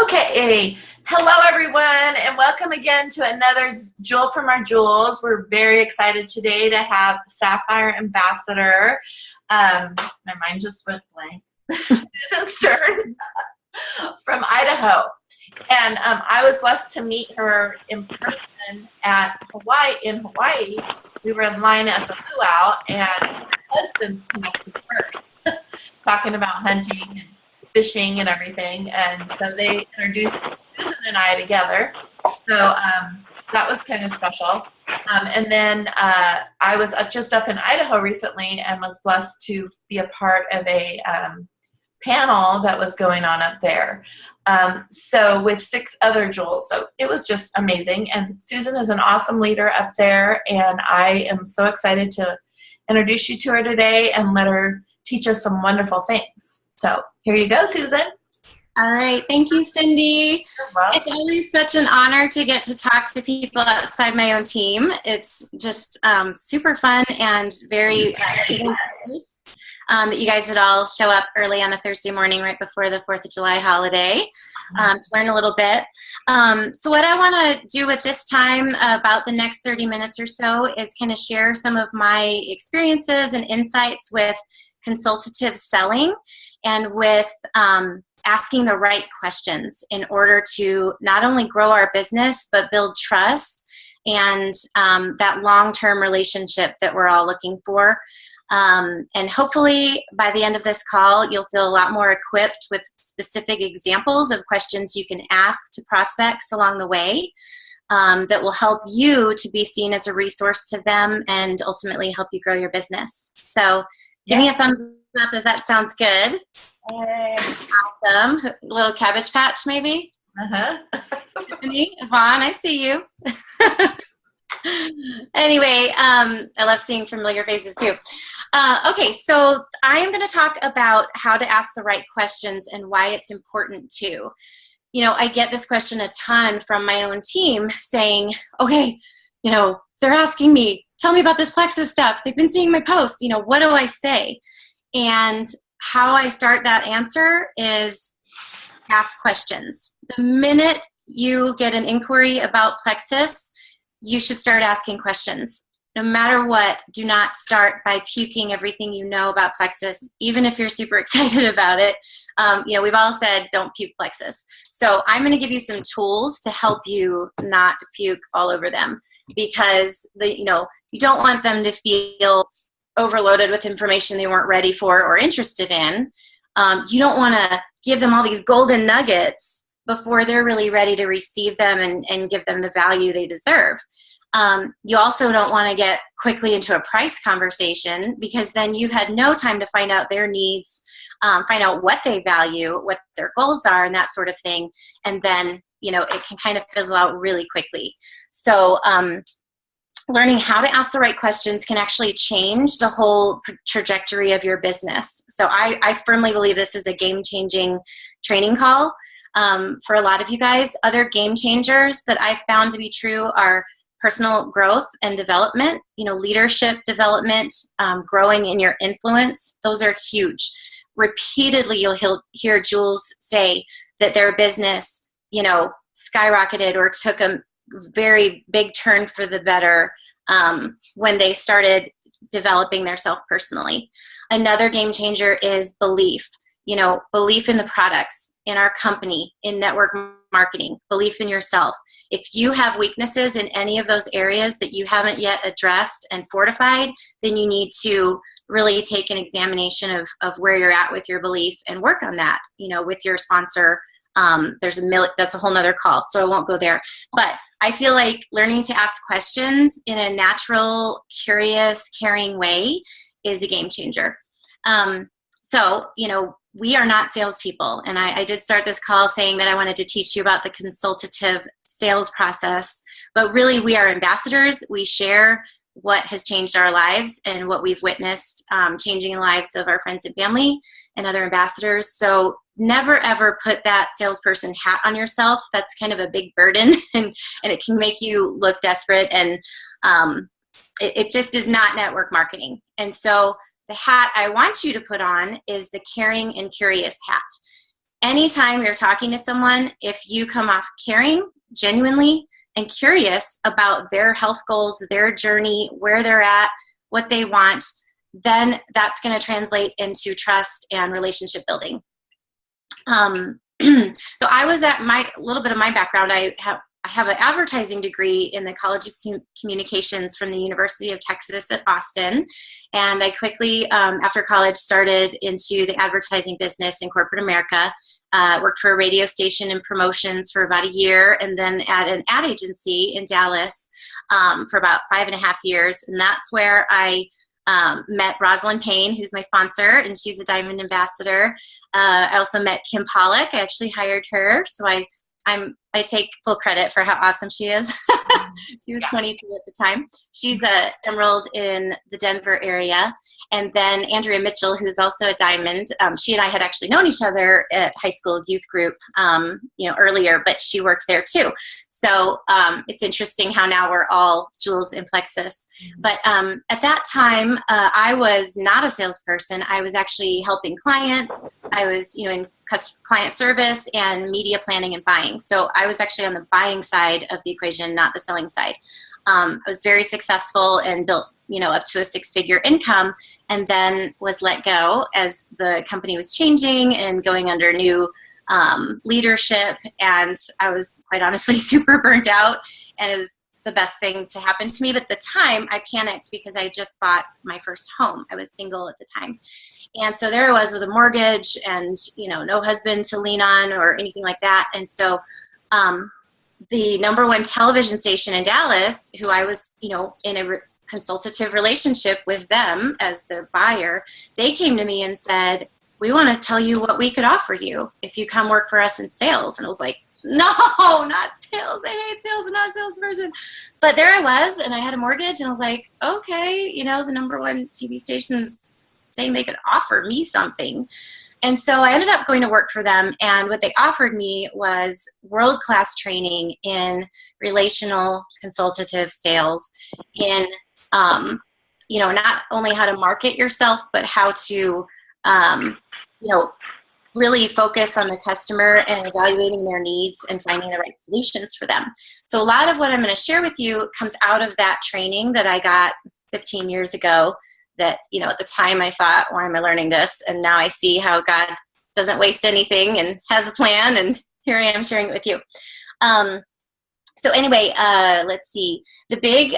Okay, hello everyone, and welcome again to another Jewel from our Jewels. We're very excited today to have Sapphire Ambassador. My mind just went blank. Susan Stern from Idaho, and I was blessed to meet her in person at Hawaii. In Hawaii, we were in line at the luau, and her husband's connected first, talking about hunting and fishing and everything, and so they introduced Susan and I together. So that was kind of special. And then I was just up in Idaho recently and was blessed to be a part of a panel that was going on up there. So with 6 other Jewels. So it was just amazing. And Susan is an awesome leader up there, and I am so excited to introduce you to her today and let her teach us some wonderful things. So here you go, Susan. All right. Thank you, Cindy. You're welcome. It's always such an honor to get to talk to people outside my own team. It's just super fun and very that you guys would all show up early on a Thursday morning right before the 4th of July holiday to learn a little bit. So what I want to do with this time, about the next 30 minutes or so, is kind of share some of my experiences and insights with consultative selling and with asking the right questions in order to not only grow our business, but build trust and that long-term relationship that we're all looking for. And hopefully by the end of this call, you'll feel a lot more equipped with specific examples of questions you can ask to prospects along the way that will help you to be seen as a resource to them and ultimately help you grow your business. So give me a thumbs up if that sounds good. Hey. Awesome. A little cabbage patch, maybe? Tiffany, Yvonne, I see you. Anyway, I love seeing familiar faces too. Okay, so I am going to talk about how to ask the right questions and why it's important too. You know, I get this question a ton from my own team saying, okay, you know, they're asking me, tell me about this Plexus stuff. They've been seeing my posts. You know, what do I say? And how I start that answer is ask questions. The minute you get an inquiry about Plexus, you should start asking questions. No matter what, do not start by puking everything you know about Plexus, even if you're super excited about it. You know, we've all said don't puke Plexus. So I'm going to give you some tools to help you not puke all over them, because you don't want them to feel overloaded with information they weren't ready for or interested in. You don't want to give them all these golden nuggets before they're really ready to receive them and give them the value they deserve. You also don't want to get quickly into a price conversation, because then you had no time to find out their needs, find out what they value, what their goals are, and that sort of thing. And then, you know, it can kind of fizzle out really quickly. So learning how to ask the right questions can actually change the whole trajectory of your business. So I firmly believe this is a game-changing training call for a lot of you guys. Other game changers that I've found to be true are personal growth and development, you know, leadership development, growing in your influence. Those are huge. Repeatedly, you'll hear Jewels say that their business, you know, skyrocketed or took a very big turn for the better when they started developing their self personally. Another game changer is belief. You know, belief in the products, in our company, in network marketing, belief in yourself. If you have weaknesses in any of those areas that you haven't yet addressed and fortified, then you need to really take an examination of where you're at with your belief and work on that, you know, with your sponsor. That's a whole nother call, so I won't go there. But I feel like learning to ask questions in a natural, curious, caring way is a game changer. So, you know, we are not salespeople. And I did start this call saying that I wanted to teach you about the consultative sales process. But really, we are ambassadors. We share what has changed our lives and what we've witnessed changing the lives of our friends and family and other ambassadors. So never, ever put that salesperson hat on yourself. That's kind of a big burden, and it can make you look desperate. And it just is not network marketing. And so the hat I want you to put on is the caring and curious hat. anytime you're talking to someone, if you come off caring, genuinely, and curious about their health goals, their journey, where they're at, what they want, then that's going to translate into trust and relationship building. So I was at a little bit of my background. I have an advertising degree in the College of Communications from the University of Texas at Austin. And I quickly, after college, started into the advertising business in corporate America. Worked for a radio station in promotions for about a year, and then at an ad agency in Dallas for about 5.5 years. And that's where I met Rosalind Payne, who's my sponsor, and she's a Diamond Ambassador. I also met Kim Pollock. I actually hired her, so I take full credit for how awesome she is. She was 22 at the time. She's enrolled in the Denver area. And then Andrea Mitchell, who's also a Diamond. She and I had actually known each other at high school youth group, earlier, but she worked there too. So it's interesting how now we're all jewels in Plexus. But at that time, I was not a salesperson. I was actually helping clients. I was, in client service and media planning and buying. So I was actually on the buying side of the equation, not the selling side. I was very successful and built, up to a 6-figure income, and then was let go as the company was changing and going under new leadership. And I was quite honestly super burnt out, and it was the best thing to happen to me. But at the time I panicked because I just bought my first home. I was single at the time. And so there I was with a mortgage and, no husband to lean on or anything like that. And so the #1 television station in Dallas, who I was, in a consultative relationship with them as their buyer, they came to me and said, "We want to tell you what we could offer you if you come work for us in sales." And I was like, no, not sales. I hate sales. I'm not a salesperson. But there I was, and I had a mortgage, and I was like, okay, the #1 TV station's saying they could offer me something. And so I ended up going to work for them, and what they offered me was world-class training in relational consultative sales, in not only how to market yourself, but how to really focus on the customer and evaluating their needs and finding the right solutions for them. So a lot of what I'm going to share with you comes out of that training that I got 15 years ago that, at the time I thought, why am I learning this? And now I see how God doesn't waste anything and has a plan, and here I am sharing it with you. So anyway, let's see. The big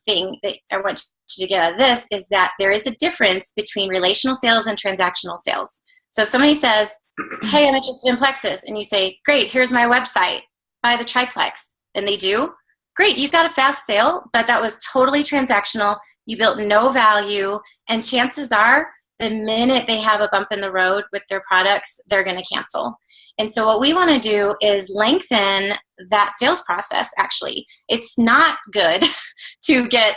thing that I want you to get out of this is that there is a difference between relational sales and transactional sales. So if somebody says, hey, I'm interested in Plexus, and you say, great, here's my website, buy the triplex, and they do, great, you've got a fast sale, but that was totally transactional. You built no value, and chances are the minute they have a bump in the road with their products, they're going to cancel. And so what we want to do is lengthen that sales process, actually. It's not good to get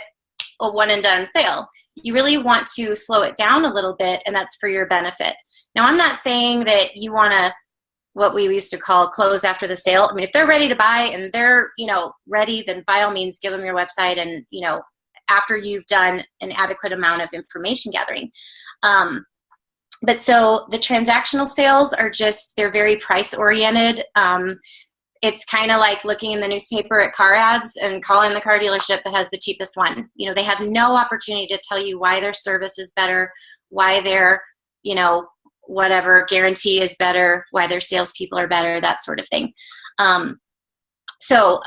a one-and-done sale. You really want to slow it down a little bit, and that's for your benefit. Now, I'm not saying that you want to, what we used to call close after the sale. I mean, if they're ready to buy and they're, ready, then by all means, give them your website and, after you've done an adequate amount of information gathering. But so the transactional sales are they're very price oriented. It's kind of like looking in the newspaper at car ads and calling the car dealership that has the cheapest one. They have no opportunity to tell you why their service is better, why their, whatever guarantee is better, why their salespeople are better, that sort of thing. So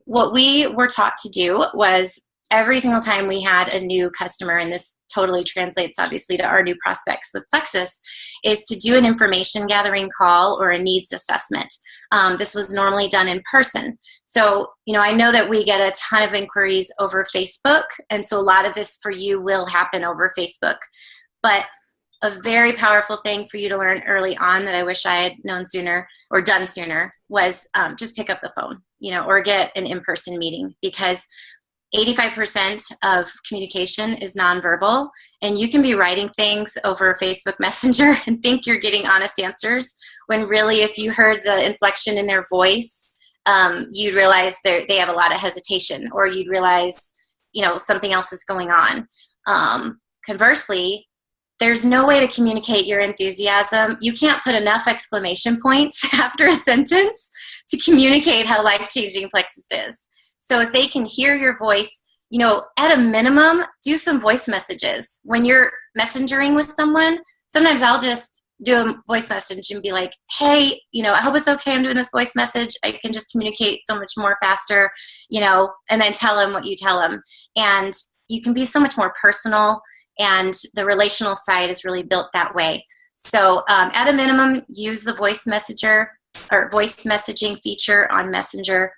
what we were taught to do was every single time we had a new customer, and this totally translates obviously to our new prospects with Plexus, is to do an information gathering call or a needs assessment. This was normally done in person. So, I know that we get a ton of inquiries over Facebook, and so a lot of this for you will happen over Facebook. But a very powerful thing for you to learn early on that I wish I had known sooner or done sooner was just pick up the phone, or get an in-person meeting, because 85% of communication is nonverbal, and you can be writing things over Facebook Messenger and think you're getting honest answers, when really if you heard the inflection in their voice, you'd realize they have a lot of hesitation, or you'd realize, something else is going on. Conversely, there's no way to communicate your enthusiasm. You can't put enough exclamation points after a sentence to communicate how life-changing Plexus is. So if they can hear your voice, you know, at a minimum, do some voice messages. When you're messengering with someone, sometimes I'll just do a voice message and be like, hey, you know, I hope it's okay I'm doing this voice message. I can just communicate so much more faster, you know, and then tell them what you tell them. And you can be so much more personal, and the relational side is really built that way. So at a minimum, use the voice messenger or voice messaging feature on Messenger.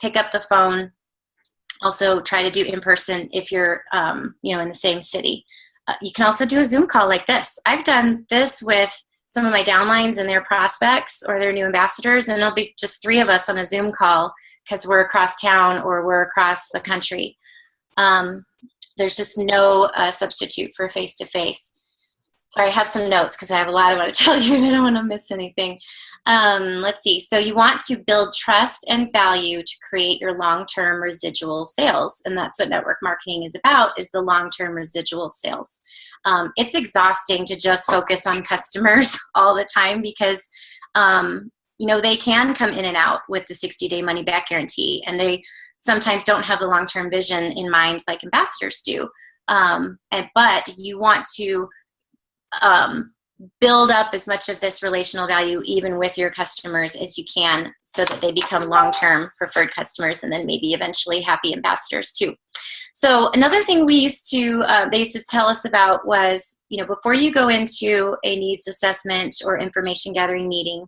Pick up the phone. Also try to do in person if you're, you know, in the same city. You can also do a Zoom call like this. I've done this with some of my downlines and their prospects or their new ambassadors, and it'll be just 3 of us on a Zoom call because we're across town or we're across the country. There's just no substitute for face-to-face. Sorry, I have some notes because I have a lot I want to tell you and I don't want to miss anything. Let's see. So you want to build trust and value to create your long-term residual sales. And that's what network marketing is about, is the long-term residual sales. It's exhausting to just focus on customers all the time because, you know, they can come in and out with the 60-day money-back guarantee, and they sometimes don't have the long-term vision in mind like ambassadors do. But you want to build up as much of this relational value even with your customers as you can so that they become long-term preferred customers and then maybe eventually happy ambassadors too. So another thing we used to, they used to tell us about was, you know, before you go into a needs assessment or information gathering meeting,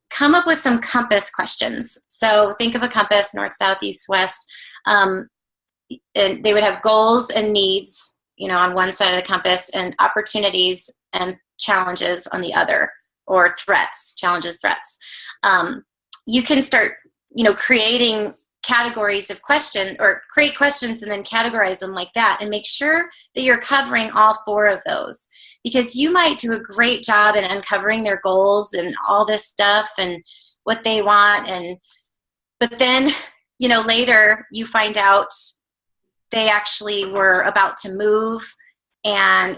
come up with some compass questions. So think of a compass, north, south, east, west, and they would have goals and needs, you know, on one side of the compass, and opportunities and challenges on the other, or threats, challenges, threats. You can start, you know, creating categories of question, or create questions and then categorize them like that, and make sure that you're covering all 4 of those, because you might do a great job in uncovering their goals and all this stuff and what they want, but then, you know, later you find out they actually were about to move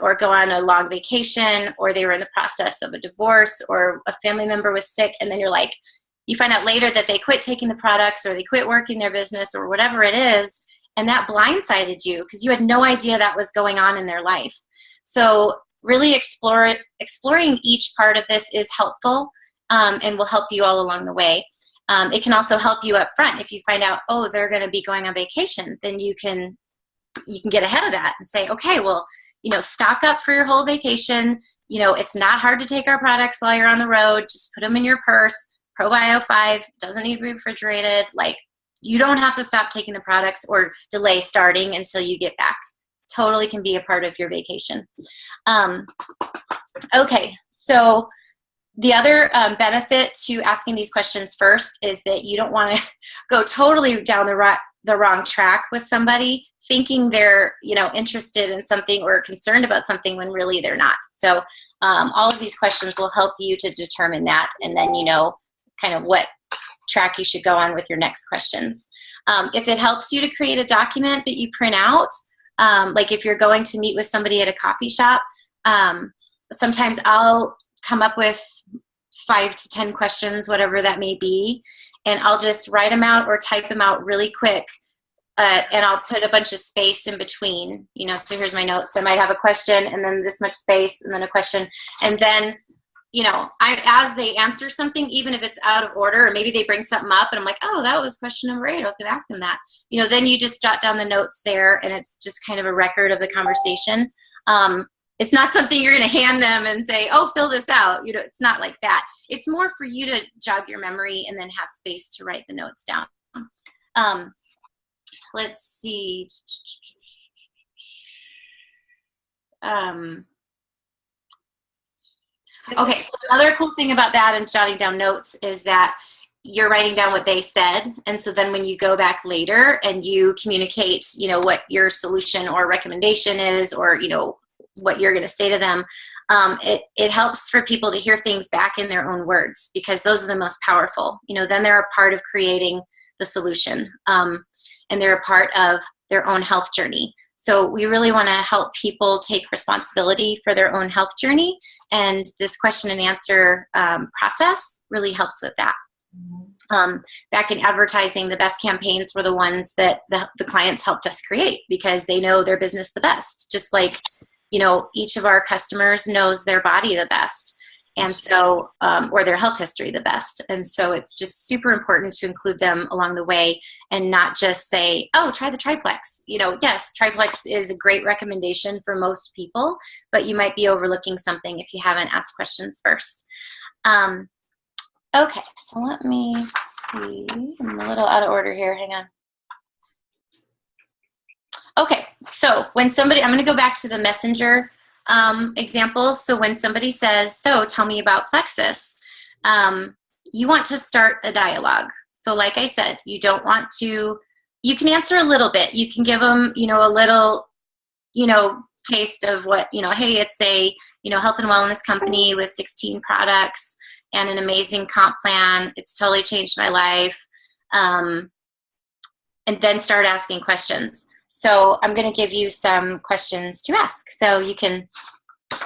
or go on a long vacation, or they were in the process of a divorce, or a family member was sick, and then you find out later that they quit taking the products, or they quit working their business, or whatever it is, and that blindsided you because you had no idea that was going on in their life. So really exploring each part of this is helpful, and will help you all along the way. It can also help you up front. If you find out, oh, they're going to be going on vacation, then you can get ahead of that and say, okay, well, you know, stock up for your whole vacation. You know, it's not hard to take our products while you're on the road. Just put them in your purse. Probio 5 doesn't need to be refrigerated. Like, you don't have to stop taking the products or delay starting until you get back. Totally can be a part of your vacation. Okay, so the other benefit to asking these questions first is that you don't want to go totally down the wrong track with somebody, thinking they're, you know, interested in something or concerned about something when really they're not. So all of these questions will help you to determine that, and then you know kind of what track you should go on with your next questions. If it helps you to create a document that you print out, like if you're going to meet with somebody at a coffee shop, sometimes I'll come up with 5 to 10 questions, whatever that may be, and I'll just write them out or type them out really quick, and I'll put a bunch of space in between, you know, so here's my notes. I might have a question and then this much space and then a question, and then, you know, as they answer something, even if it's out of order, or maybe they bring something up and I'm like, oh, that was question number 8, I was going to ask them that. You know, then you just jot down the notes there, and it's just kind of a record of the conversation. It's not something you're going to hand them and say, oh, fill this out. You know, it's not like that. It's more for you to jog your memory and then have space to write the notes down. Let's see. Okay, so another cool thing about that and jotting down notes is that you're writing down what they said, and so then when you go back later and you communicate, you know, what your solution or recommendation is, or, you know, what you're going to say to them, it helps for people to hear things back in their own words, because those are the most powerful. You know, then they're a part of creating the solution, and they're a part of their own health journey. So we really want to help people take responsibility for their own health journey, and this question and answer process really helps with that. Back in advertising, the best campaigns were the ones that the clients helped us create, because they know their business the best, just like, each of our customers knows their body the best. And so, or their health history the best. And so it's just super important to include them along the way and not just say, oh, try the triplex. Yes, triplex is a great recommendation for most people, but you might be overlooking something if you haven't asked questions first. Okay, so let me see. I'm a little out of order here. Hang on. Okay, so when somebody, I'm going to go back to the messenger example. So when somebody says, so tell me about plexus, you want to start a dialogue. So like I said, you don't want to, you can answer a little bit. You can give them, a little, taste of what, hey, it's a, health and wellness company with 16 products and an amazing comp plan. It's totally changed my life. And then start asking questions. So I'm going to give you some questions to ask. So you can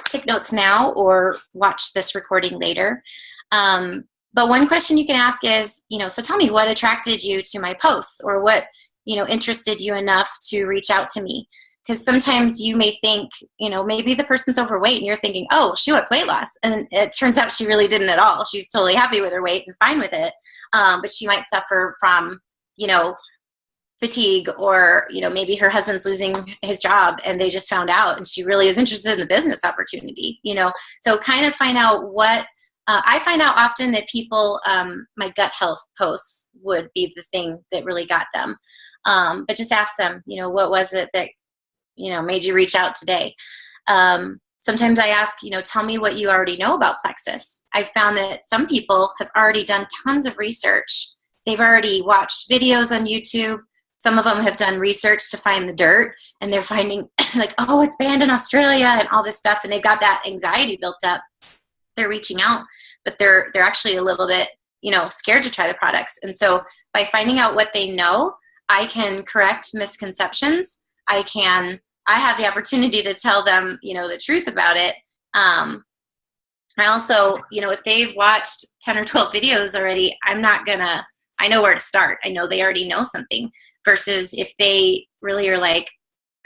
take notes now or watch this recording later. But one question you can ask is, so tell me what attracted you to my posts, or what, interested you enough to reach out to me. Because sometimes you may think, maybe the person's overweight and you're thinking, oh, she wants weight loss. And it turns out she really didn't at all. She's totally happy with her weight and fine with it. But she might suffer from, fatigue, or maybe her husband's losing his job and they just found out, and she really is interested in the business opportunity. So kind of find out what I find out often that people, my gut health posts would be the thing that really got them. But just ask them, what was it that made you reach out today? Sometimes I ask, tell me what you already know about plexus. I've found that some people have already done tons of research. They've already watched videos on YouTube. Some of them have done research to find the dirt, and they're finding like, oh, it's banned in Australia and all this stuff. And they've got that anxiety built up. They're reaching out, but they're actually a little bit, scared to try the products. And so by finding out what they know, I can correct misconceptions. I have the opportunity to tell them, the truth about it. I also, if they've watched 10 or 12 videos already, I know where to start. I know they already know something, versus if they really are like,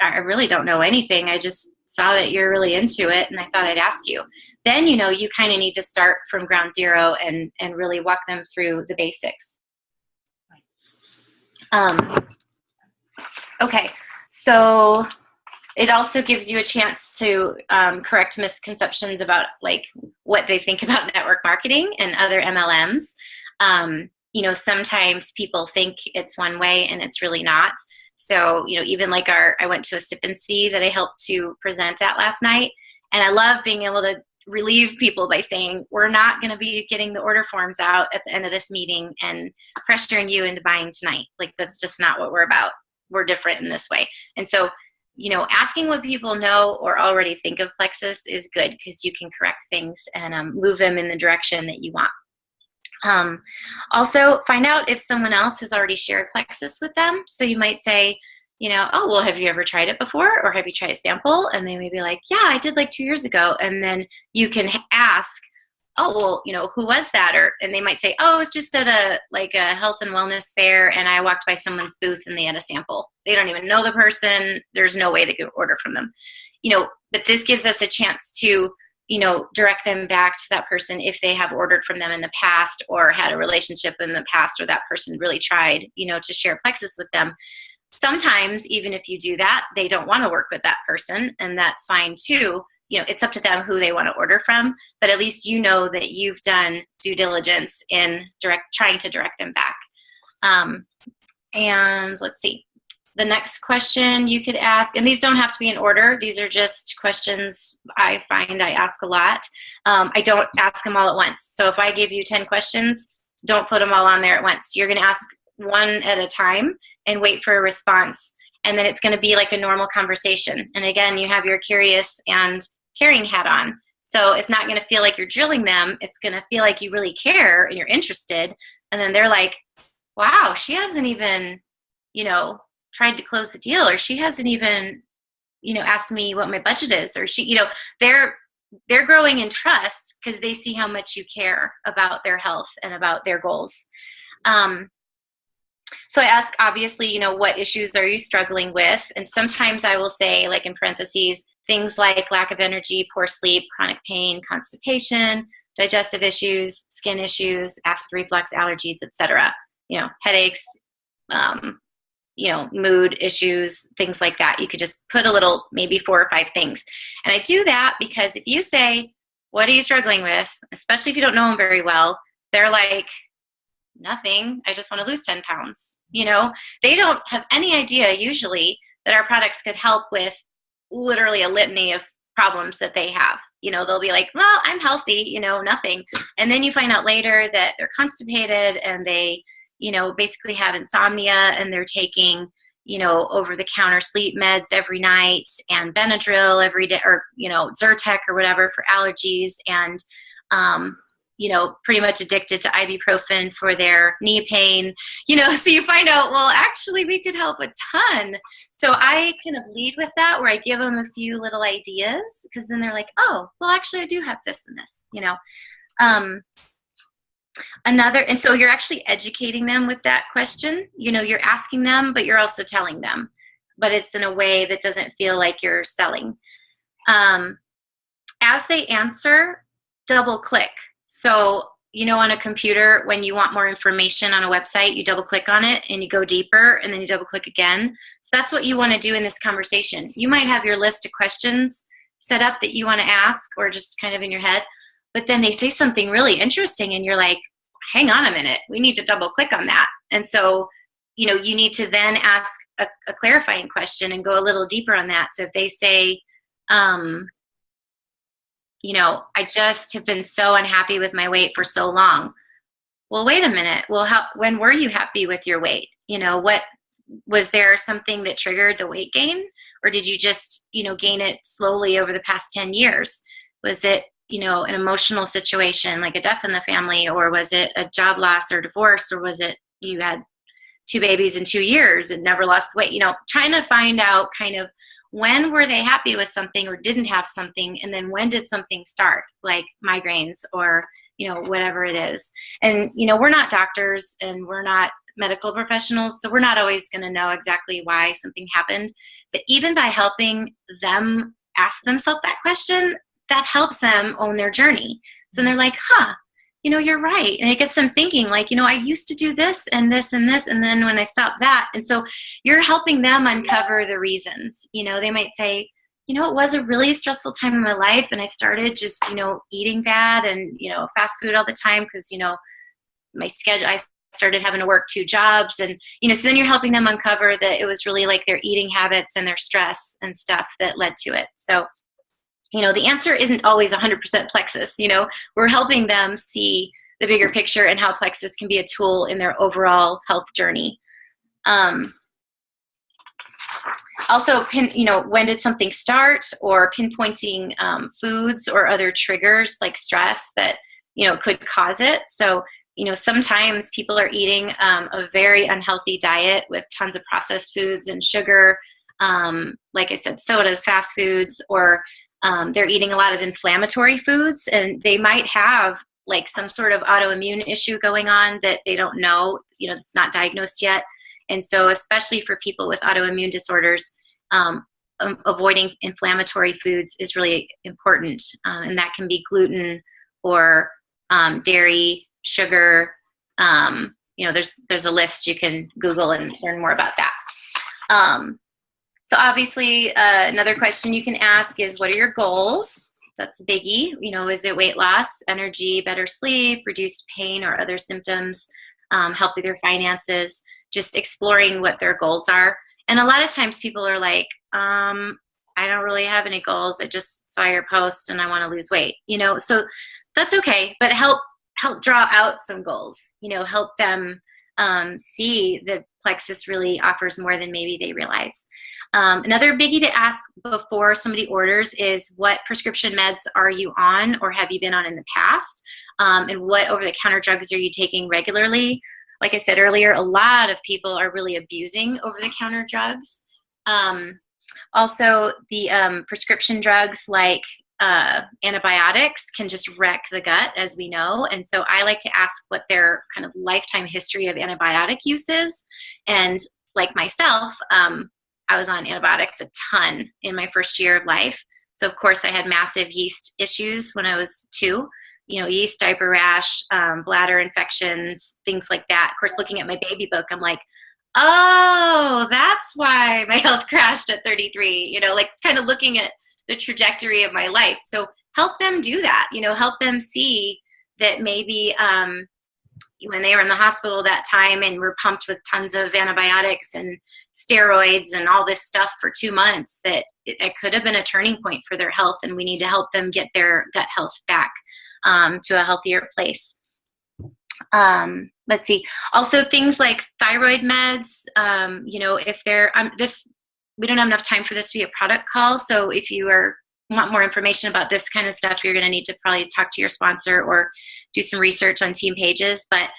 I really don't know anything. I just saw that you're really into it and I thought I'd ask you. Then, you kind of need to start from ground zero and really walk them through the basics. Okay, so it also gives you a chance to correct misconceptions about like what they think about network marketing and other MLMs. Sometimes people think it's one way and it's really not. So, even like I went to a sip and see that I helped to present at last night. And I love being able to relieve people by saying, we're not going to be getting the order forms out at the end of this meeting and pressuring you into buying tonight. Like, that's just not what we're about. We're different in this way. And so, asking what people know or already think of plexus is good, because you can correct things and move them in the direction that you want. Also, find out if someone else has already shared plexus with them. So you might say, oh, well, have you ever tried it before? Or have you tried a sample? And they may be like, yeah, I did like 2 years ago. And then you can ask, oh, well, who was that? And they might say, oh, it was just at a health and wellness fair, and I walked by someone's booth and they had a sample. They don't even know the person. There's no way they could order from them. But this gives us a chance to direct them back to that person if they have ordered from them in the past or had a relationship in the past, or that person really tried, to share plexus with them. Sometimes, even if you do that, they don't want to work with that person, and that's fine too. It's up to them who they want to order from, but at least that you've done due diligence in trying to direct them back. And let's see. The next question you could ask, and these don't have to be in order. These are just questions I find I ask a lot. I don't ask them all at once. So if I give you 10 questions, don't put them all on there at once. You're going to ask one at a time and wait for a response. And then it's going to be like a normal conversation. And again, you have your curious and caring hat on. So it's not going to feel like you're drilling them. It's going to feel like you really care and you're interested. And then they're like, wow, she hasn't even, tried to close the deal, or she hasn't even ask me what my budget is, or they're growing in trust because they see how much you care about their health and about their goals. So I ask, obviously, what issues are you struggling with? And sometimes I will say, like in parentheses, things like lack of energy, poor sleep, chronic pain, constipation, digestive issues, skin issues, acid reflux, allergies, etc. Headaches, mood issues, things like that. You could just put a little, maybe 4 or 5 things. And I do that because if you say, what are you struggling with? Especially if you don't know them very well, they're like, nothing. I just want to lose 10 pounds. They don't have any idea usually that our products could help with literally a litany of problems that they have. They'll be like, well, I'm healthy, nothing. And then you find out later that they're constipated and they, basically have insomnia, and they're taking, over-the-counter sleep meds every night and Benadryl every day, or, Zyrtec or whatever for allergies, and, pretty much addicted to ibuprofen for their knee pain, so you find out, well, actually we could help a ton. So I kind of lead with that, where I give them a few little ideas, because then they're like, oh, well, actually I do have this and this, and so you're actually educating them with that question. You're asking them, but you're also telling them, but it's in a way that doesn't feel like you're selling. As they answer, double click. So, on a computer, when you want more information on a website, you double click on it and you go deeper, and then you double click again. So that's what you want to do in this conversation. You might have your list of questions set up that you want to ask, or just kind of in your head, but then they say something really interesting and you're like, hang on a minute, we need to double click on that. And so, you need to then ask a clarifying question and go a little deeper on that. So if they say, I just have been so unhappy with my weight for so long. Well, wait a minute. Well, when were you happy with your weight? What was there something that triggered the weight gain, or did you just, gain it slowly over the past 10 years? Was it, an emotional situation like a death in the family, or was it a job loss or divorce, or was it you had 2 babies in 2 years and never lost weight? Trying to find out kind of when were they happy with something or didn't have something, and then when did something start, like migraines or, whatever it is. And, we're not doctors and we're not medical professionals, so we're not always going to know exactly why something happened. But even by helping them ask themselves that question, that helps them own their journey. So they're like, you're right. And it gets them thinking like, I used to do this and this and this, and then when I stopped that. And so you're helping them uncover the reasons. They might say, it was a really stressful time in my life, and I started just, eating bad and, fast food all the time because, my schedule, I started having to work 2 jobs, and, so then you're helping them uncover that it was really like their eating habits and their stress and stuff that led to it. So, the answer isn't always 100% plexus. We're helping them see the bigger picture and how plexus can be a tool in their overall health journey. Also, when did something start, or pinpointing foods or other triggers like stress that, could cause it. So, sometimes people are eating a very unhealthy diet with tons of processed foods and sugar, like I said, sodas, fast foods, or they're eating a lot of inflammatory foods, and they might have like some sort of autoimmune issue going on that they don't know, it's not diagnosed yet. And so especially for people with autoimmune disorders, avoiding inflammatory foods is really important. And that can be gluten or dairy, sugar. There's a list you can Google and learn more about that. So obviously, another question you can ask is, what are your goals? That's a biggie. Is it weight loss, energy, better sleep, reduced pain or other symptoms, help with your finances, just exploring what their goals are. And a lot of times people are like, I don't really have any goals. I just saw your post and I want to lose weight, so that's okay, but help draw out some goals, help them see that plexus really offers more than maybe they realize. Another biggie to ask before somebody orders is, what prescription meds are you on or have you been on in the past? And what over-the-counter drugs are you taking regularly? Like I said earlier, a lot of people are really abusing over-the-counter drugs. Also, the prescription drugs like antibiotics can just wreck the gut, as we know. And so I like to ask what their kind of lifetime history of antibiotic use is. And like myself, I was on antibiotics a ton in my first year of life. So of course I had massive yeast issues when I was 2, yeast, diaper rash, bladder infections, things like that. Of course, looking at my baby book, I'm like, oh, that's why my health crashed at 33, like kind of looking at the trajectory of my life. So help them do that, help them see that maybe when they were in the hospital that time and were pumped with tons of antibiotics and steroids and all this stuff for 2 months, that it could have been a turning point for their health, and we need to help them get their gut health back to a healthier place. Let's see. Also, things like thyroid meds. If they're we don't have enough time for this to be a product call. So if you want more information about this kind of stuff, you're going to need to probably talk to your sponsor or do some research on team pages. But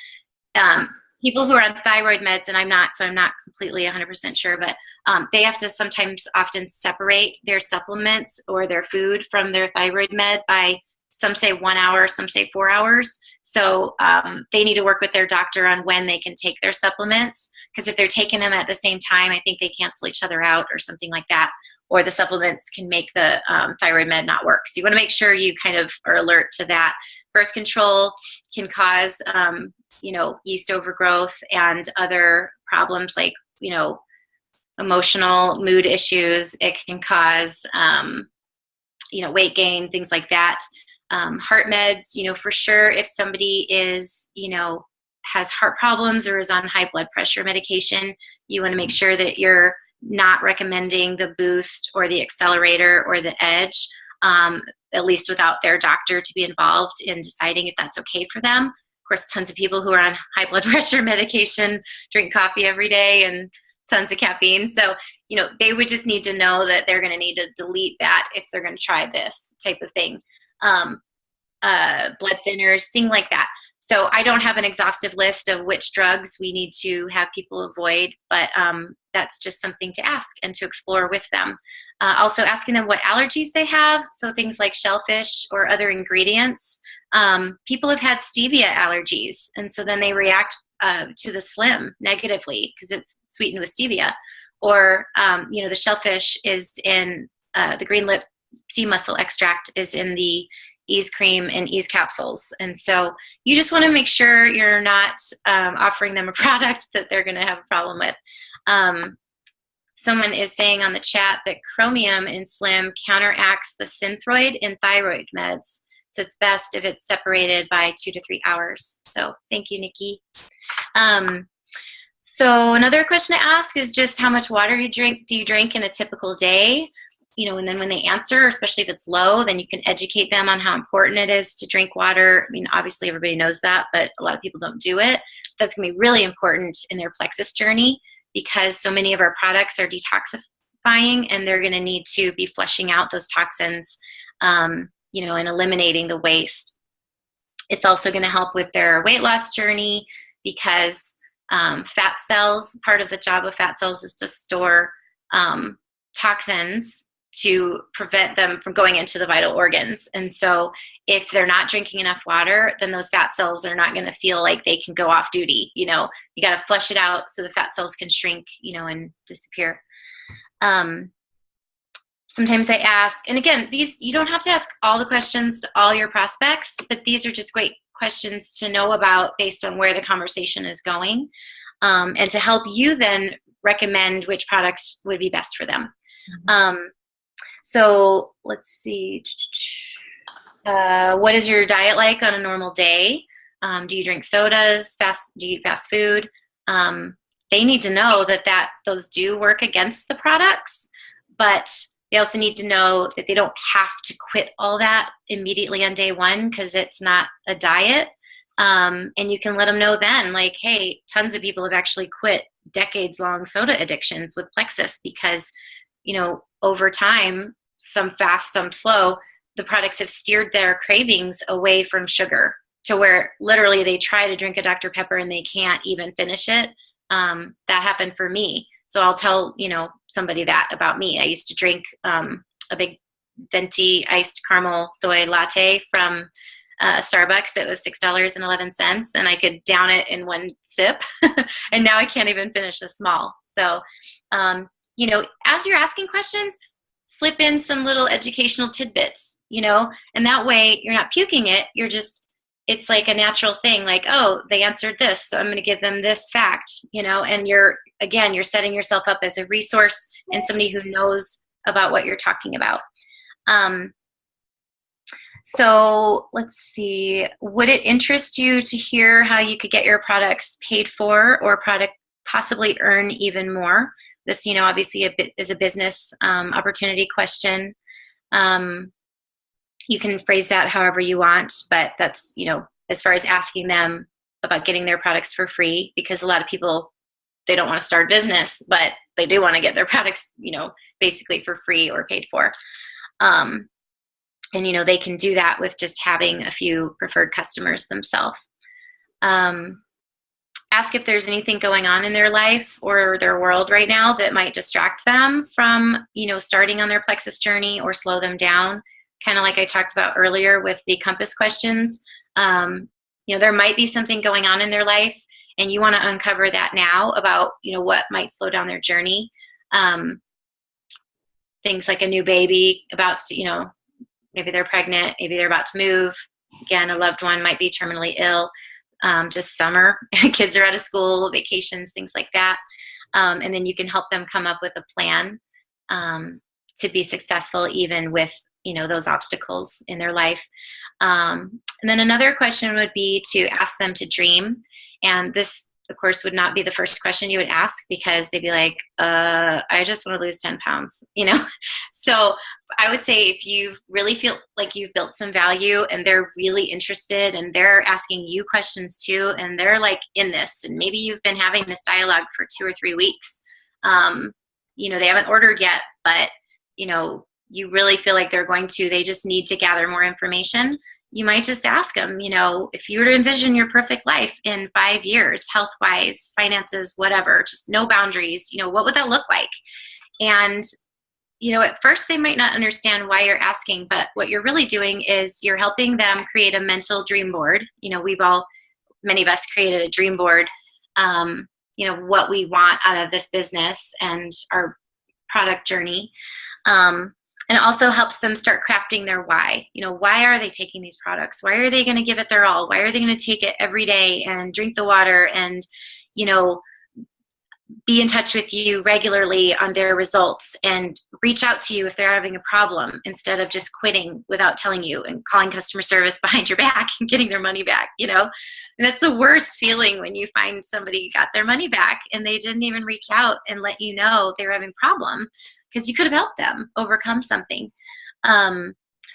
people who are on thyroid meds, and I'm not completely 100% sure, but they have to often separate their supplements or their food from their thyroid med by, some say 1 hour, some say 4 hours. So they need to work with their doctor on when they can take their supplements, because if they're taking them at the same time, I think they cancel each other out or something like that, or the supplements can make the thyroid med not work. So you want to make sure you kind of are alert to that. Birth control can cause, yeast overgrowth and other problems like, emotional mood issues. It can cause, weight gain, things like that. Heart meds, for sure, if somebody is, has heart problems or is on high blood pressure medication, you want to make sure that you're not recommending the boost or the accelerator or the edge, at least without their doctor to be involved in deciding if that's okay for them. Of course, tons of people who are on high blood pressure medication drink coffee every day and tons of caffeine. So, they would just need to know that they're going to need to delete that if they're going to try this type of thing. Blood thinners, things like that. So I don't have an exhaustive list of which drugs we need to have people avoid, but that's just something to ask and to explore with them. Also asking them what allergies they have. So things like shellfish or other ingredients. People have had stevia allergies, and so then they react to the Slim negatively because it's sweetened with stevia. Or, the shellfish is in the green lip sea mussel extract is in the Ease cream and Ease capsules. And so you just want to make sure you're not offering them a product that they're going to have a problem with. Someone is saying on the chat that chromium in Slim counteracts the synthroid in thyroid meds. So it's best if it's separated by 2 to 3 hours. So thank you, Nikki. So another question to ask is just how much water do you drink in a typical day? And then when they answer, especially if it's low, then you can educate them on how important it is to drink water. I mean, obviously everybody knows that, but a lot of people don't do it. That's going to be really important in their plexus journey because so many of our products are detoxifying and they're going to need to be flushing out those toxins, and eliminating the waste. It's also going to help with their weight loss journey because fat cells, part of the job of fat cells is to store toxins to prevent them from going into the vital organs. And so if they're not drinking enough water, then those fat cells are not going to feel like they can go off duty. You got to flush it out so the fat cells can shrink, and disappear. Sometimes I ask, and again, you don't have to ask all the questions to all your prospects, but these are just great questions to know about based on where the conversation is going, and to help you then recommend which products would be best for them. Mm-hmm. So let's see. What is your diet like on a normal day? Do you drink sodas? Do you eat fast food? They need to know that those do work against the products, but they also need to know that they don't have to quit all that immediately on day one because it's not a diet. And you can let them know then, like, hey, tons of people have actually quit decades-long soda addictions with plexus because, over time, some fast, some slow, the products have steered their cravings away from sugar to where literally they try to drink a Dr. Pepper and they can't even finish it. That happened for me. So I'll tell, somebody that about me. I used to drink a big venti iced caramel soy latte from Starbucks. It was $6.11, and I could down it in one sip. And now I can't even finish a small. So, you know, as you're asking questions, slip in some little educational tidbits, you know, and that way you're not puking it. You're just, it's like a natural thing. Like, oh, they answered this, so I'm going to give them this fact, you know, and you're setting yourself up as a resource and somebody who knows about what you're talking about. So let's see, would it interest you to hear how you could get your products paid for or possibly earn even more? This, you know, obviously is a business opportunity question. You can phrase that however you want, but that's, you know, as far as asking them about getting their products for free, because a lot of people, they don't want to start a business, but they do want to get their products, you know, basically for free or paid for. And, you know, they can do that with just having a few preferred customers themselves. Ask if there's anything going on in their life or their world right now that might distract them from, you know, starting on their Plexus journey or slow them down. Kind of like I talked about earlier with the compass questions. You know, there might be something going on in their life, and you want to uncover that now about, you know, what might slow down their journey. Things like a new baby about to, you know, maybe they're pregnant, maybe they're about to move. Again, a loved one might be terminally ill. Just summer, kids are out of school, vacations, things like that. And then you can help them come up with a plan to be successful even with, you know, those obstacles in their life. And then another question would be to ask them to dream. And this, of course, would not be the first question you would ask, because they'd be like, I just want to lose 10 pounds, you know? So I would say if you really feel like you've built some value and they're really interested and they're asking you questions too, and they're like in this, and maybe you've been having this dialogue for 2 or 3 weeks, you know, they haven't ordered yet, but, you know, you really feel like they're going to, they just need to gather more information. You might just ask them, you know, if you were to envision your perfect life in 5 years, health-wise, finances, whatever, just no boundaries, you know, what would that look like? And, you know, at first they might not understand why you're asking, but what you're really doing is you're helping them create a mental dream board. You know, many of us created a dream board, you know, what we want out of this business and our product journey. And it also helps them start crafting their why. You know, why are they taking these products? Why are they going to give it their all? Why are they going to take it every day and drink the water and, you know, be in touch with you regularly on their results and reach out to you if they're having a problem, instead of just quitting without telling you and calling customer service behind your back and getting their money back, you know? And that's the worst feeling, when you find somebody got their money back and they didn't even reach out and let you know they were having a problem, because you could have helped them overcome something.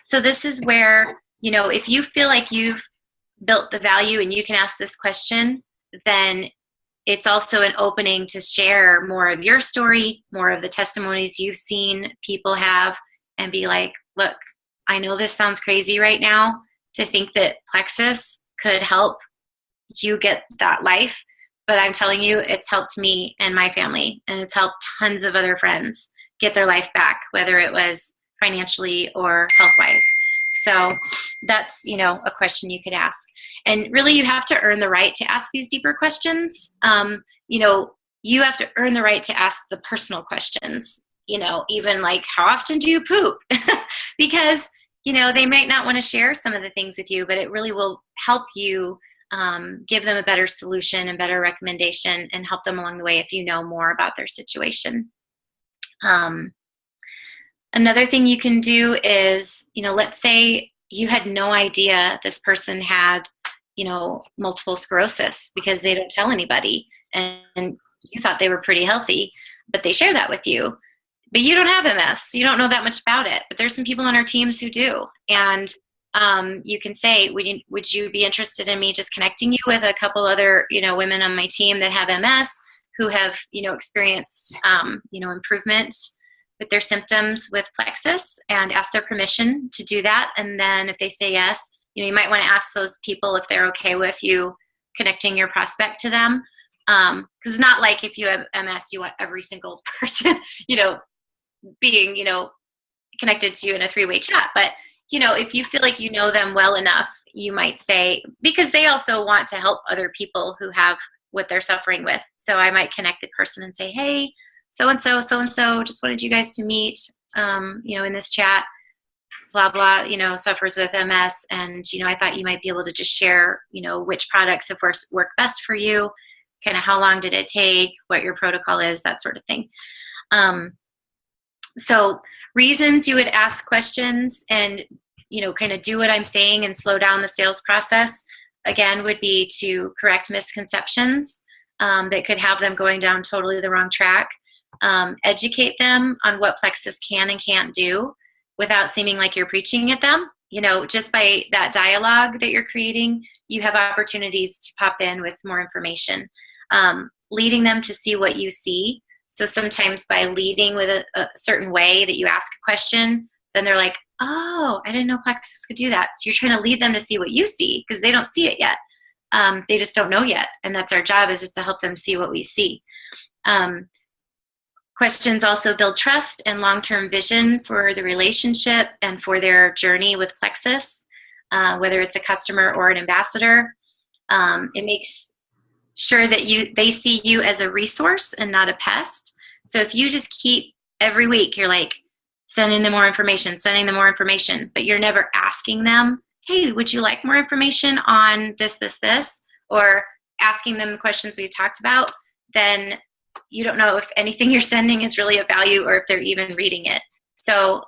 So this is where, you know, if you feel like you've built the value and you can ask this question, then it's also an opening to share more of your story, more of the testimonies you've seen people have, and be like, look, I know this sounds crazy right now to think that Plexus could help you get that life, but I'm telling you, it's helped me and my family, and it's helped tons of other friends get their life back, whether it was financially or health-wise. So that's, you know, a question you could ask. And really, you have to earn the right to ask these deeper questions. You know, you have to earn the right to ask the personal questions, you know, even like, how often do you poop? Because, you know, they might not want to share some of the things with you, but it really will help you give them a better solution and better recommendation, and help them along the way if you know more about their situation. Another thing you can do is, you know, let's say you had no idea this person had, you know, multiple sclerosis, because they don't tell anybody, and you thought they were pretty healthy, but they share that with you. But you don't have MS, so you don't know that much about it. But there's some people on our teams who do. And you can say, would you be interested in me just connecting you with a couple other, you know, women on my team that have MS, who have, you know, experienced, you know, improvement with their symptoms with Plexus, and ask their permission to do that. And then if they say yes, you know, you might want to ask those people if they're okay with you connecting your prospect to them. Because it's not like if you have MS, you want every single person, being, connected to you in a three-way chat. But, if you feel like you know them well enough, you might say, because they also want to help other people who have what they're suffering with. So I might connect the person and say, hey, so-and-so, so-and-so, just wanted you guys to meet, in this chat, blah, blah, suffers with MS. And, I thought you might be able to just share, which products have worked best for you, kind of how long did it take, what your protocol is, that sort of thing. So reasons you would ask questions and, kind of do what I'm saying and slow down the sales process, again, would be to correct misconceptions that could have them going down totally the wrong track. Educate them on what Plexus can and can't do without seeming like you're preaching at them. Just by that dialogue that you're creating, you have opportunities to pop in with more information. Leading them to see what you see. So sometimes by leading with a certain way that you ask a question, then they're like, oh, I didn't know Plexus could do that. So you're trying to lead them to see what you see because they don't see it yet. They just don't know yet. And that's our job, is just to help them see what we see. Questions also build trust and long-term vision for the relationship and for their journey with Plexus, whether it's a customer or an ambassador. It makes sure that they see you as a resource and not a pest. So if you just keep every week, you're like sending them more information, but you're never asking them, hey, would you like more information on this, or asking them the questions we've talked about, then you don't know if anything you're sending is really of value or if they're even reading it. So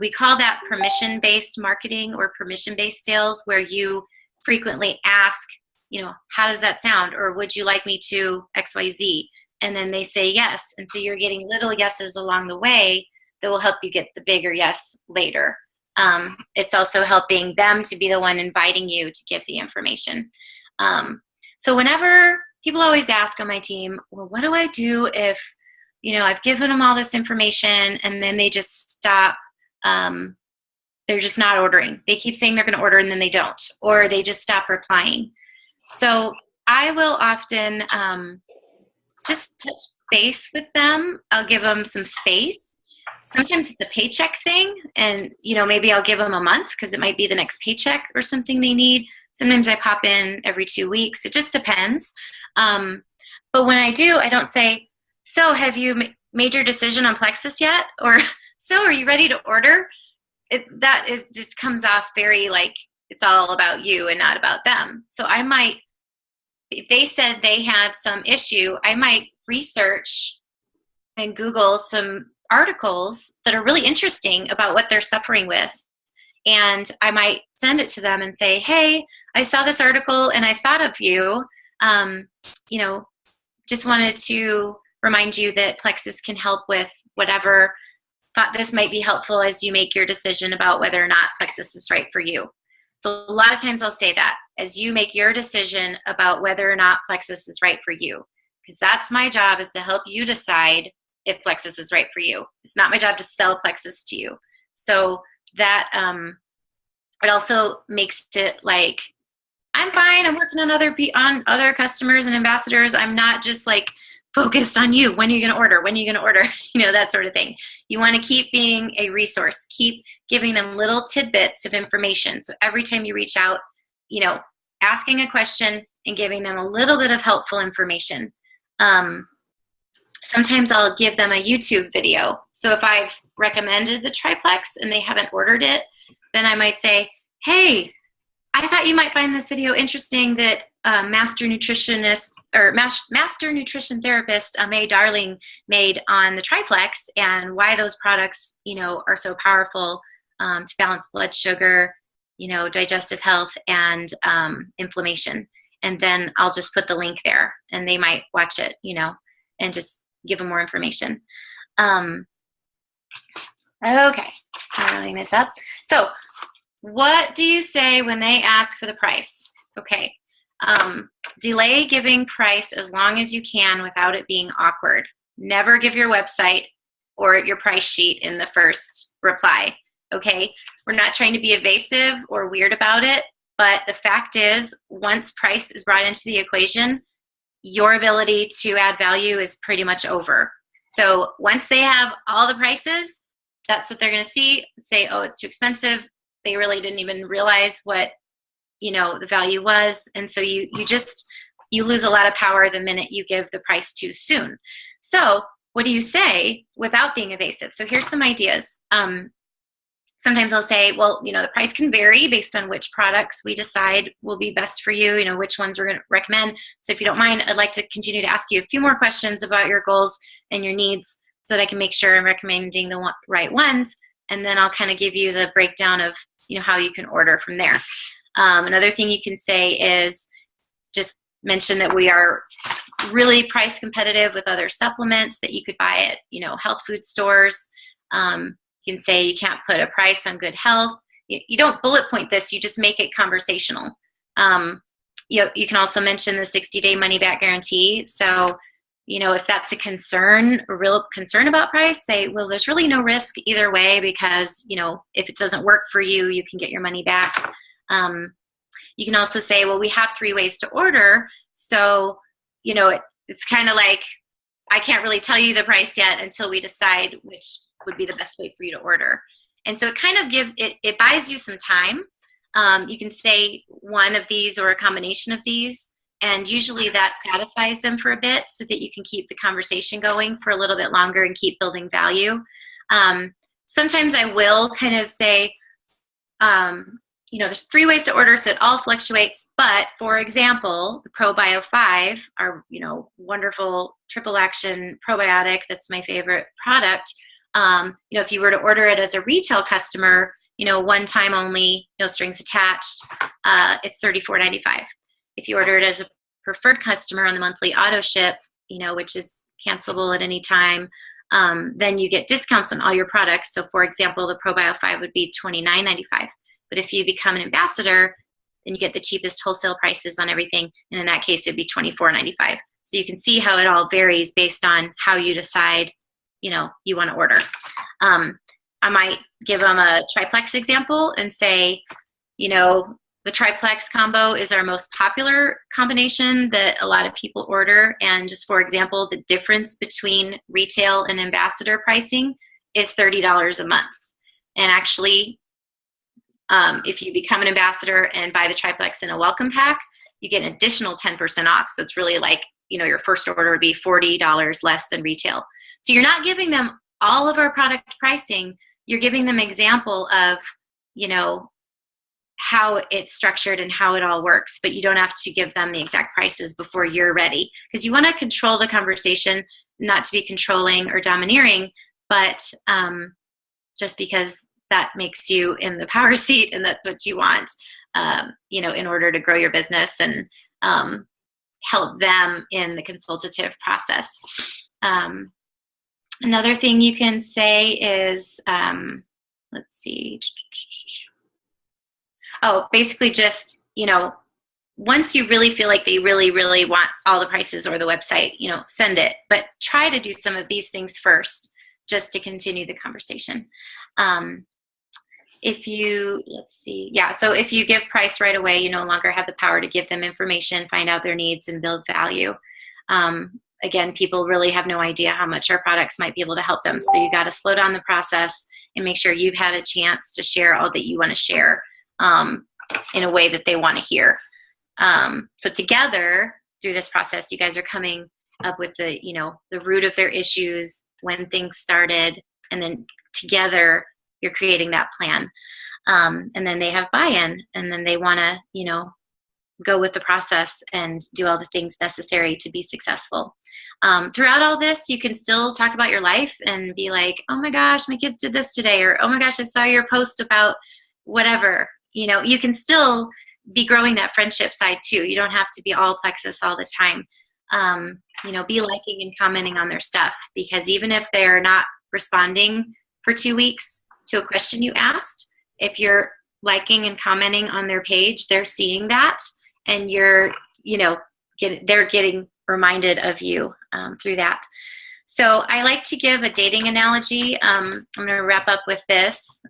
we call that permission-based marketing or permission-based sales, where you frequently ask, how does that sound? Or would you like me to XYZ? And then they say yes. And so you're getting little yeses along the way that will help you get the bigger yes later. It's also helping them to be the one inviting you to give the information. So whenever people always ask on my team, well, what do I do if, I've given them all this information and then they just stop, they're just not ordering. They keep saying they're going to order and then they don't, or they just stop replying. So I will often just touch base with them. I'll give them some space. Sometimes it's a paycheck thing, and maybe I'll give them a month because it might be the next paycheck or something they need. Sometimes I pop in every 2 weeks. It just depends. But when I do, I don't say, so have you made your decision on Plexus yet? Or so are you ready to order? That just comes off very like it's all about you and not about them. So I might, if they said they had some issue, I might research and Google some articles that are really interesting about what they're suffering with. And I might send it to them and say, hey, I saw this article and I thought of you. Just wanted to remind you that Plexus can help with whatever. Thought this might be helpful as you make your decision about whether or not Plexus is right for you. So a lot of times I'll say that as you make your decision about whether or not Plexus is right for you, because that's my job, is to help you decide if Plexus is right for you. It's not my job to sell Plexus to you. So that it also makes it like, I'm fine. I'm working on other customers and ambassadors. I'm not just like focused on you. When are you going to order? When are you going to order? That sort of thing. You want to keep being a resource. Keep giving them little tidbits of information. So every time you reach out, asking a question and giving them a little bit of helpful information. Sometimes I'll give them a YouTube video. So if I've recommended the triplex and they haven't ordered it, then I might say, hey, I thought you might find this video interesting that Master Nutrition Therapist May Darling made on the triplex and why those products, are so powerful to balance blood sugar, digestive health and inflammation. And then I'll just put the link there and they might watch it, and just give them more information. Okay, I'm rounding this up. So what do you say when they ask for the price? Okay. Delay giving price as long as you can without it being awkward. Never give your website or your price sheet in the first reply. Okay. We're not trying to be evasive or weird about it, but the fact is, once price is brought into the equation, your ability to add value is pretty much over. So once they have all the prices, that's what they're going to see, say, oh, it's too expensive. They really didn't even realize what, the value was. And so you lose a lot of power the minute you give the price too soon. So what do you say without being evasive? So here's some ideas. Sometimes I'll say, well, the price can vary based on which products we decide will be best for you, which ones we're going to recommend. So if you don't mind, I'd like to continue to ask you a few more questions about your goals and your needs so that I can make sure I'm recommending the right ones. And then I'll kind of give you the breakdown of, how you can order from there. Another thing you can say is just mention that we are really price competitive with other supplements that you could buy at, health food stores. You can say you can't put a price on good health. You don't bullet point this, you just make it conversational. You can also mention the 60-day money-back guarantee. So, if that's a real concern about price, say, well, there's really no risk either way because, if it doesn't work for you, you can get your money back. You can also say, well, we have 3 ways to order. So, it's kind of like, I can't really tell you the price yet until we decide which would be the best way for you to order. And so it kind of it buys you some time. You can say one of these or a combination of these, and usually that satisfies them for a bit so that you can keep the conversation going for a little bit longer and keep building value. Sometimes I will kind of say, there's 3 ways to order, so it all fluctuates. But for example, the ProBio 5, our, wonderful triple action probiotic, that's my favorite product. If you were to order it as a retail customer, one time only, no strings attached, it's $34.95. If you order it as a preferred customer on the monthly auto ship, which is cancelable at any time, then you get discounts on all your products. So for example, the ProBio 5 would be $29.95. But if you become an ambassador, then you get the cheapest wholesale prices on everything. And in that case, it'd be $24.95. So you can see how it all varies based on how you decide, you want to order. I might give them a triplex example and say, the triplex combo is our most popular combination that a lot of people order. And just for example, the difference between retail and ambassador pricing is $30 a month. And actually, if you become an ambassador and buy the triplex in a welcome pack, you get an additional 10% off. So it's really like, your first order would be $40 less than retail. So you're not giving them all of our product pricing. You're giving them example of, how it's structured and how it all works, but you don't have to give them the exact prices before you're ready, because you want to control the conversation, not to be controlling or domineering, but just because that makes you in the power seat and that's what you want, in order to grow your business and help them in the consultative process. Another thing you can say is, let's see. Basically just, once you really feel like they really, really want all the prices or the website, send it. But try to do some of these things first just to continue the conversation. If you give price right away, you no longer have the power to give them information, find out their needs, and build value. Again, people really have no idea how much our products might be able to help them. So you got to slow down the process and make sure you've had a chance to share all that you want to share in a way that they want to hear. So together, through this process, you guys are coming up with the root of their issues, when things started, and then together you're creating that plan. And then they have buy-in, and then they want to, go with the process and do all the things necessary to be successful. Throughout all this, you can still talk about your life and be like, oh my gosh, my kids did this today, or oh my gosh, I saw your post about whatever. You can still be growing that friendship side too. You don't have to be all Plexus all the time. Be liking and commenting on their stuff, because even if they're not responding for 2 weeks to a question you asked, if you're liking and commenting on their page, they're seeing that, and they're getting reminded of you through that. So I like to give a dating analogy. I'm going to wrap up with this.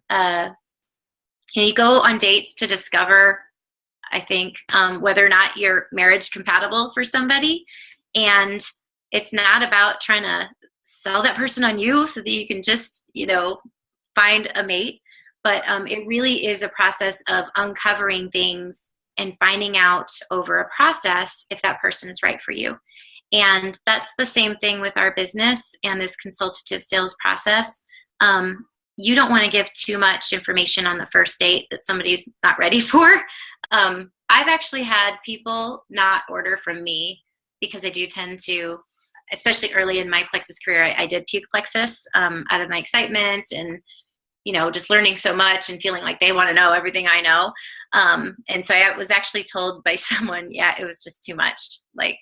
You go on dates to discover, I think, whether or not you're marriage compatible for somebody. And it's not about trying to sell that person on you so that you can just, find a mate. But it really is a process of uncovering things and finding out over a process if that person is right for you. And that's the same thing with our business and this consultative sales process. You don't want to give too much information on the first date that somebody's not ready for. I've actually had people not order from me because I do tend to, especially early in my Plexus career, I did puke Plexus out of my excitement and, just learning so much and feeling like they want to know everything I know. And so I was actually told by someone, yeah, it was just too much. Like,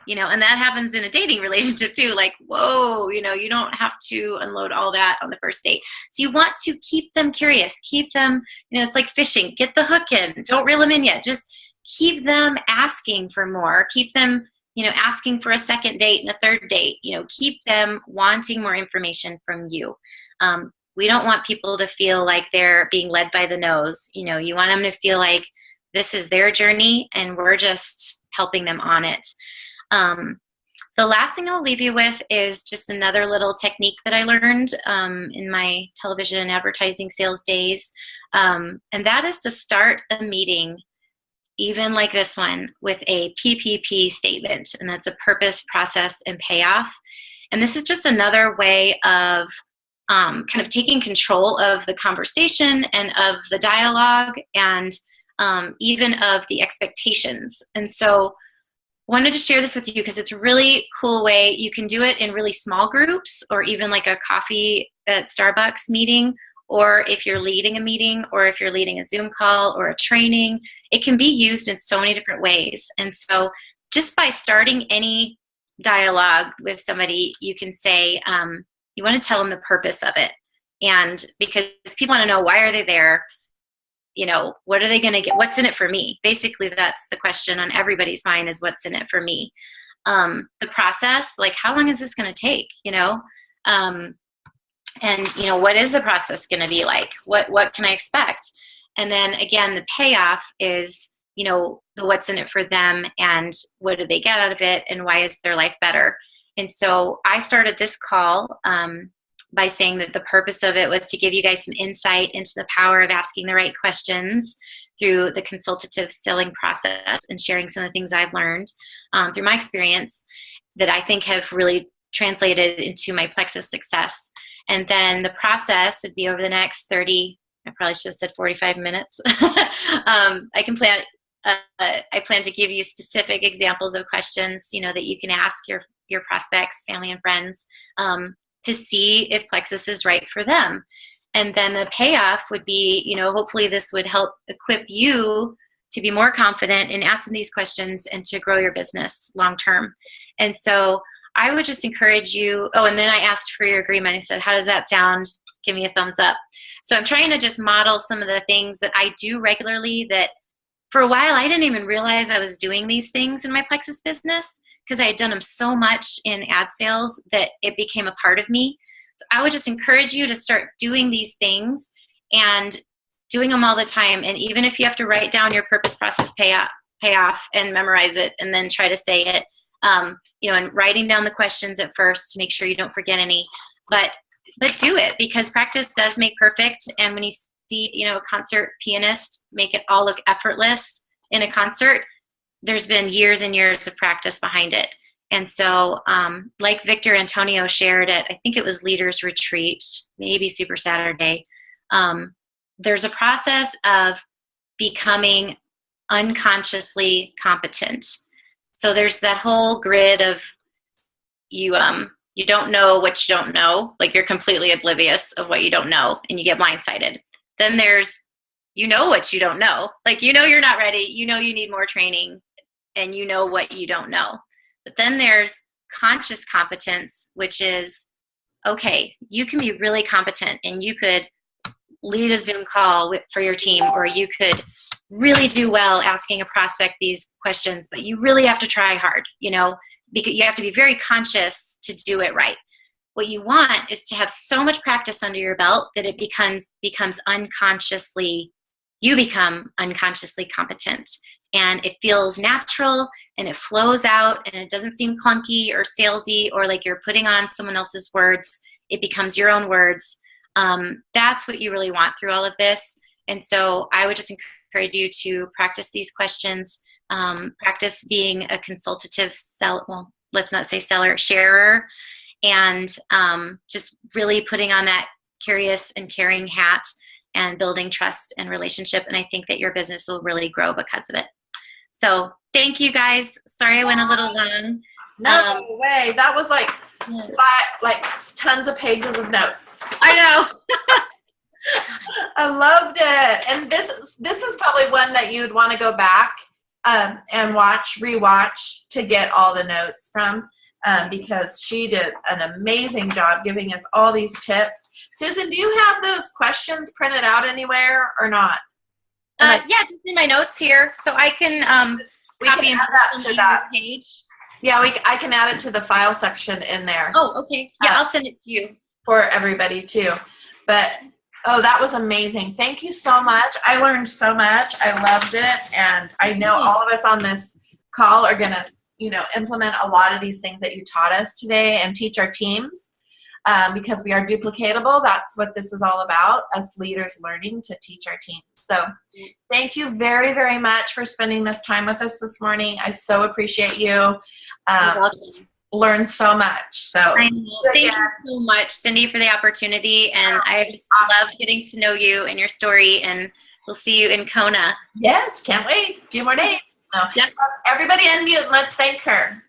and that happens in a dating relationship too. Like, whoa, you don't have to unload all that on the first date. So you want to keep them curious, keep them, it's like fishing, get the hook in, don't reel them in yet. Just keep them asking for more, keep them, asking for a second date and a third date, keep them wanting more information from you. We don't want people to feel like they're being led by the nose. You want them to feel like this is their journey and we're just helping them on it. The last thing I'll leave you with is just another little technique that I learned in my television advertising sales days. And that is to start a meeting, even like this one, with a PPP statement. And that's a purpose, process, and payoff. And this is just another way of kind of taking control of the conversation and of the dialogue and even of the expectations. And so wanted to share this with you because it's a really cool way. You can do it in really small groups or even like a coffee at Starbucks meeting, or if you're leading a meeting or if you're leading a Zoom call or a training. It can be used in so many different ways. And so just by starting any dialogue with somebody, you can say, you want to tell them the purpose of it. And because people want to know, why are they there? What are they going to get? What's in it for me? Basically, that's the question on everybody's mind, is what's in it for me? The process, like, how long is this going to take? And what is the process going to be like? What can I expect? And then again, the payoff is, the what's in it for them and what do they get out of it and why is their life better? And so I started this call by saying that the purpose of it was to give you guys some insight into the power of asking the right questions through the consultative selling process and sharing some of the things I've learned through my experience that I think have really translated into my Plexus success. And then the process would be over the next 30, I probably should have said 45 minutes. I plan to give you specific examples of questions, that you can ask your prospects, family and friends, to see if Plexus is right for them. And then the payoff would be, hopefully this would help equip you to be more confident in asking these questions and to grow your business long term. And so I would just encourage you. Oh, and then I asked for your agreement. I said, how does that sound? Give me a thumbs up. So I'm trying to just model some of the things that I do regularly that for a while I didn't even realize I was doing these things in my Plexus business because I had done them so much in ad sales that it became a part of me. So I would just encourage you to start doing these things and doing them all the time. And even if you have to write down your purpose, process, payoff, and memorize it, and then try to say it, and writing down the questions at first to make sure you don't forget any, but do it, because practice does make perfect. And when you see, a concert pianist make it all look effortless in a concert, there's been years and years of practice behind it. And so, like Victor Antonio shared at, I think it was Leaders Retreat, maybe Super Saturday, there's a process of becoming unconsciously competent. So there's that whole grid of you don't know what you don't know, like you're completely oblivious of what you don't know and you get blindsided. Then there's, what you don't know, like, you're not ready, you need more training, and what you don't know. But then there's conscious competence, which is, okay, you can be really competent and you could lead a Zoom call for your team, or you could really do well asking a prospect these questions, but you really have to try hard, because you have to be very conscious to do it right. What you want is to have so much practice under your belt that it becomes unconsciously, you become unconsciously competent. and it feels natural and it flows out and it doesn't seem clunky or salesy or like you're putting on someone else's words. It becomes your own words. That's what you really want through all of this. And so I would just encourage you to practice these questions, practice being a consultative let's not say seller, sharer, and just really putting on that curious and caring hat and building trust and relationship. And I think that your business will really grow because of it. So thank you guys. Sorry I went a little long. No way. That was like tons of pages of notes. I know. I loved it. And this is probably one that you'd want to go back and rewatch to get all the notes from, because she did an amazing job giving us all these tips. Susan, do you have those questions printed out anywhere or not? Yeah, just in my notes here. So I can copy and add that to that page. Yeah, I can add it to the file section in there. Oh, okay. Yeah, I'll send it to you. For everybody too. But, that was amazing. Thank you so much. I learned so much. I loved it. And I know all of us on this call are going to, implement a lot of these things that you taught us today and teach our teams, because we are duplicatable. That's what this is all about, us leaders learning to teach our teams. So thank you very, very much for spending this time with us this morning. I so appreciate you. Learned so much. So thank you so much, Cindy, for the opportunity. And I just love getting to know you and your story. And we'll see you in Kona. Yes, can't wait. A few more days. Everybody unmute and let's thank her.